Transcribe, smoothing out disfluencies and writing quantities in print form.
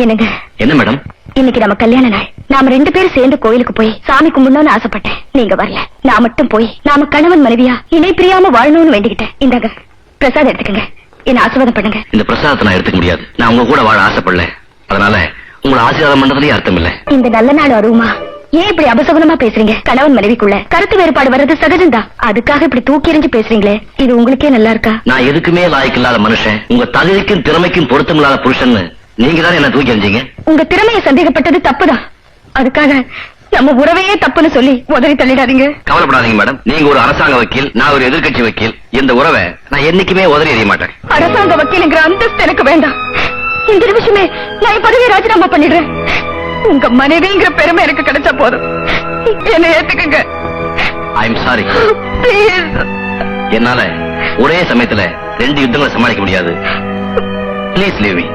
என்னங்க? என்ன மேடம்? இன்னைக்கு நம்ம கல்யாண நாள். நாம 2 பேரும் சேர்ந்து கோயிலுக்கு போய் சாமி கும்பிடணும்னு ஆசைப்பட்டேன். நீங்க வரல. நான் மட்டும் போய் நாம கணவன் மனைவியா இணை பிரியாம வாழணும்னு வேண்டிக்கிட்டேன். இந்தாங்க பிரசாதம் எடுத்துக்கங்க. என்ன ஆசீர்வாதம் பண்ணுங்க. இந்த பிரசாதத்தை நான் எடுத்துக்க முடியாது. நான் உங்க கூட வாழ ஆசைப்படல. அதனால உங்களை ஆசீர்வாதம் பண்றதுலயே அர்த்தம் இல்ல. இந்த நல்ல நாள் வருமா? ஏன் இப்படி அபசகுனமா பேசுறீங்க? கணவன் மனைவிக்குள்ள கருத்து வேறுபாடு வர்றது சகஜம்தான். அதுக்காக இப்படி தூக்கி எறிஞ்சு பேசுறீங்களே, இது உங்களுக்கே நல்லா இருக்கா? நான் எதுக்குமே லாய்க்கு இல்லாத மனுஷன், உங்க தகுதிக்கும் திறமைக்கும் பொருத்தம் இல்லாத புருஷன் நீங்க தான் என்ன தூக்கி எறிஞ்சீங்க. உங்க திறமையை சந்தேகப்பட்டது தப்புதான். அதுக்காக நம்ம உறவையே தப்புன்னு சொல்லி உதறி தள்ளிடாதீங்க. கவலைப்படாதீங்க மேடம். நீங்க ஒரு அரசாங்க வக்கீல், நான் ஒரு எதிர்க்கட்சி வக்கீல். இந்த உறவை நான் என்னைக்குமே உதறி எறிய மாட்டேன். அரசாங்க வக்கீலுங்கிற அந்தஸ்து எனக்கு வேண்டாம். இந்த நிமிஷமே நான் பதவியை ராஜினாமா பண்ணிடுறேன். உங்க மனைவிங்கிற பெருமை எனக்கு கிடைச்சா போதும். என்ன ஏத்துக்குங்க. I'm sorry. Please. என்னால ஒரே சமயத்துல 2 யுத்தங்களை சமாளிக்க முடியாது. Please leave me.